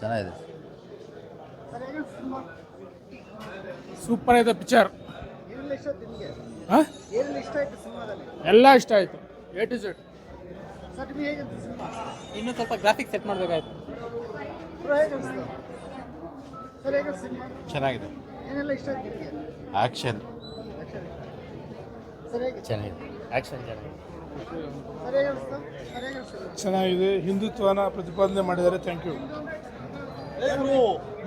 ಚೆನ್ನಾಗಿದೆ. ಸೂಪರ್ ಆಯ್ತು ಪಿಕ್ಚರ್. ಎಲ್ಲ ಇಷ್ಟ ಆಯಿತು ಎ ಟು ಝೆಡ್. ಇನ್ನೂ ಸ್ವಲ್ಪ ಗ್ರಾಫಿಕ್ಸ್ ಸೆಟ್ ಮಾಡಬೇಕಾಯ್ತು. ಚೆನ್ನಾಗಿದೆ. ಆ್ಯಕ್ಷನ್ ಚೆನ್ನಾಗಿದೆ. ಆ್ಯಕ್ಷನ್ ಚೆನ್ನಾಗಿದೆ. ಹಿಂದುತ್ವನ ಪ್ರತಿಪಾದನೆ ಮಾಡಿದ್ದಾರೆ. Thank you.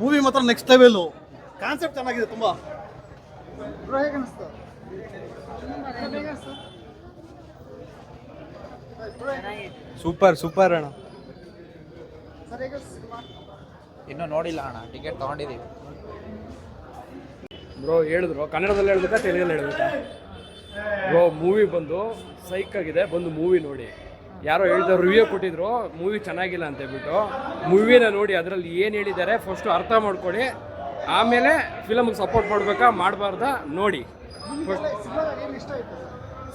ಮೂವಿ ಮಾತ್ರ ನೆಕ್ಸ್ಟ್ ಲೆವೆಲ್. ಕಾನ್ಸೆಪ್ಟ್ ಚೆನ್ನಾಗಿದೆ ತುಂಬಾ. ಸೂಪರ್ ಅಣ್ಣ. ಇನ್ನೂ ನೋಡಿಲ್ಲ ಅಣ್ಣ, ಟಿಕೆಟ್ ತೊಗೊಂಡಿದ್ದೀವಿ. ಬ್ರೋ ಹೇಳಿದ್ರು ಕನ್ನಡದಲ್ಲಿ ಹೇಳ್ಬೇಕಾ ತೆಲುಗಲ್ಲಿ ಹೇಳ್ಬೇಕಾ? ಬ್ರೋ ಮೂವಿ ಬಂದು ಸೈಕ್ ಆಗಿದೆ, ಬಂದು ಮೂವಿ ನೋಡಿ. ಯಾರೋ ಹೇಳಿದ್ರು ರಿವ್ಯೂ ಕೊಟ್ಟಿದ್ರು ಮೂವಿ ಚೆನ್ನಾಗಿಲ್ಲ ಅಂತ ಹೇಳ್ಬಿಟ್ಟು. ಮೂವಿನ ನೋಡಿ ಅದರಲ್ಲಿ ಏನು ಹೇಳಿದ್ದಾರೆ ಫಸ್ಟು ಅರ್ಥ ಮಾಡ್ಕೊಳ್ಳಿ, ಆಮೇಲೆ ಫಿಲಮ್ಗೆ ಸಪೋರ್ಟ್ ಮಾಡಬೇಕಾ ಮಾಡಬಾರ್ದಾ ನೋಡಿ.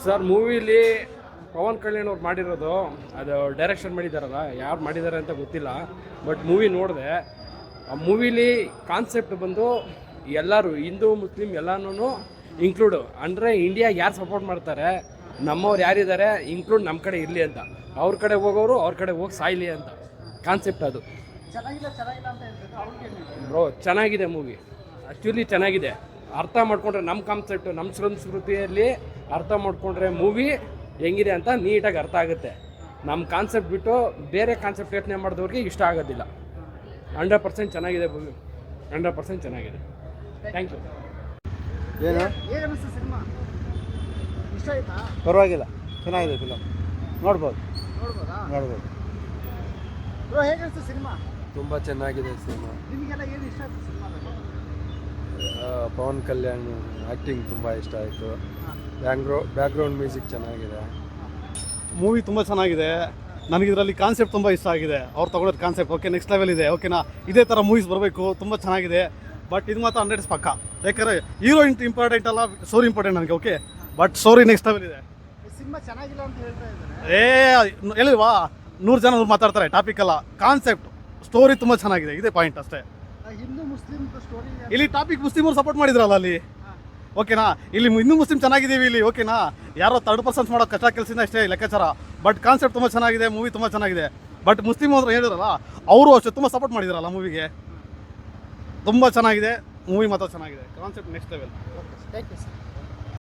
ಸರ್ ಮೂವಿಲಿ ಪವನ್ ಕಲ್ಯಾಣ್ ಅವ್ರು ಮಾಡಿರೋದು, ಅದು ಡೈರೆಕ್ಷನ್ ಮಾಡಿದ್ದಾರಲ್ಲ, ಯಾರು ಮಾಡಿದ್ದಾರೆ ಅಂತ ಗೊತ್ತಿಲ್ಲ, ಬಟ್ ಮೂವಿ ನೋಡಿದೆ. ಆ ಮೂವಿಲಿ ಕಾನ್ಸೆಪ್ಟ್ ಬಂದು ಎಲ್ಲರೂ ಹಿಂದೂ ಮುಸ್ಲಿಂ ಎಲ್ಲನೂ ಇನ್ಕ್ಲೂಡು, ಅಂದರೆ ಇಂಡಿಯಾ ಯಾರು ಸಪೋರ್ಟ್ ಮಾಡ್ತಾರೆ, ನಮ್ಮವ್ರು ಯಾರಿದ್ದಾರೆ ಇನ್ಕ್ಲೂಡ್ ನಮ್ಮ ಕಡೆ ಇರಲಿ ಅಂತ, ಅವ್ರ ಕಡೆ ಹೋಗೋರು ಅವ್ರ ಕಡೆ ಹೋಗಿ ಸಾಯ್ಲಿ ಅಂತ ಕಾನ್ಸೆಪ್ಟ್ ಅದು. ಬ್ರೋ ಚೆನ್ನಾಗಿದೆ ಮೂವಿ, ಆ್ಯಕ್ಚುಲಿ ಚೆನ್ನಾಗಿದೆ. ಅರ್ಥ ಮಾಡ್ಕೊಂಡ್ರೆ ನಮ್ಮ ಕಾನ್ಸೆಪ್ಟು ನಮ್ಮ ಸಂಸ್ಕೃತಿಯಲ್ಲಿ ಅರ್ಥ ಮಾಡ್ಕೊಂಡ್ರೆ ಮೂವಿ ಹೆಂಗಿದೆ ಅಂತ ನೀಟಾಗಿ ಅರ್ಥ ಆಗುತ್ತೆ. ನಮ್ಮ ಕಾನ್ಸೆಪ್ಟ್ ಬಿಟ್ಟು ಬೇರೆ ಕಾನ್ಸೆಪ್ಟ್ ಯೋಚನೆ ಮಾಡಿದವ್ರಿಗೆ ಇಷ್ಟ ಆಗೋದಿಲ್ಲ. 100% ಚೆನ್ನಾಗಿದೆ ಮೂವಿ, 100% ಚೆನ್ನಾಗಿದೆ. Thank you. ಏನು ಪರವಾಗಿಲ್ಲ, ಚೆನ್ನಾಗಿದೆ ಫಿಲಮ್, ನೋಡ್ಬೋದು. ಸಿನಿಮಾ ತುಂಬ ಚೆನ್ನಾಗಿದೆ ಸಿನಿಮಾ. ನಿಮಗೆಲ್ಲ ಏನು ಇಷ್ಟ ಆಯ್ತು ಸಿನಿಮಾದಲ್ಲಿ? ಪವನ್ ಕಲ್ಯಾಣ್ ಆ್ಯಕ್ಟಿಂಗ್ ತುಂಬ ಇಷ್ಟ ಆಯಿತು. ಬ್ಯಾಕ್ಗ್ರೌಂಡ್ ಮ್ಯೂಸಿಕ್ ಚೆನ್ನಾಗಿದೆ. ಮೂವಿ ತುಂಬ ಚೆನ್ನಾಗಿದೆ. ನನಗಿದರಲ್ಲಿ ಕಾನ್ಸೆಪ್ಟ್ ತುಂಬ ಇಷ್ಟ ಆಗಿದೆ. ಅವ್ರು ತಗೊಳ್ಳೋದು ಕಾನ್ಸೆಪ್ಟ್ ಓಕೆ, ನೆಕ್ಸ್ಟ್ ಲೆವೆಲ್ ಇದೆ. ಓಕೆನಾ, ಇದೇ ಥರ ಮೂವೀಸ್ ಬರಬೇಕು, ತುಂಬ ಚೆನ್ನಾಗಿದೆ. ಬಟ್ ಇದು ಮಾತ್ರ 100% ಪಕ್ಕ. ಯಾಕಂದರೆ ಹೀರೋಯಿನ್ ಇಂಪಾರ್ಟೆಂಟ್ ಅಲ್ಲ, ಸ್ಟೋರಿ ಇಂಪಾರ್ಟೆಂಟ್ ನನಗೆ. Okay, but story next level ಇದೆ. ಸಿನಿಮಾ ಚೆನ್ನಾಗಿಲ್ಲ ಅಂತ ಹೇಳ್ತಾ ಇದ್ದಾರೆ. ಹೇಳಿಲ್ವಾ, 100 ಜನ ಮಾತಾಡ್ತಾರೆ, ಟಾಪಿಕ್ ಅಲ್ಲ, ಕಾನ್ಸೆಪ್ಟ್ ಸ್ಟೋರಿ ತುಂಬ ಚೆನ್ನಾಗಿದೆ, ಇದೇ ಪಾಯಿಂಟ್ ಅಷ್ಟೇ. ಹಿಂದೂ ಮುಸ್ಲಿಂ ಸ್ಟೋರಿ ಇಲ್ಲಿ ಟಾಪಿಕ್ ಮುಸ್ಲಿಮರು ಸಪೋರ್ಟ್ ಮಾಡಿದ್ರಲ್ಲ ಅಲ್ಲಿ. ಓಕೆನಾ, ಇಲ್ಲಿ ಹಿಂದೂ ಮುಸ್ಲಿಂ ಚೆನ್ನಾಗಿದ್ದೀವಿ ಇಲ್ಲಿ. ಓಕೆನಾ, ಯಾರೋ 3% ಮಾಡೋ ಕಷ್ಟ ಕೆಲಸದಿಂದ ಅಷ್ಟೇ ಲೆಕ್ಕಾಚಾರ. ಬಟ್ ಕಾನ್ಸೆಪ್ಟ್ ತುಂಬ ಚೆನ್ನಾಗಿದೆ, ಮೂವಿ ತುಂಬ ಚೆನ್ನಾಗಿದೆ. ಬಟ್ ಮುಸ್ಲಿಂ ಅವರು ಹೇಳಿದ್ರಲ್ಲ, ಅವರು ಅಷ್ಟೇ ತುಂಬ ಸಪೋರ್ಟ್ ಮಾಡಿದ್ರಲ್ಲ ಮೂವಿಗೆ. ತುಂಬ ಚೆನ್ನಾಗಿದೆ ಮೂವಿ, ಮಾತ್ರ ಚೆನ್ನಾಗಿದೆ. Concept next level. Thank you sir.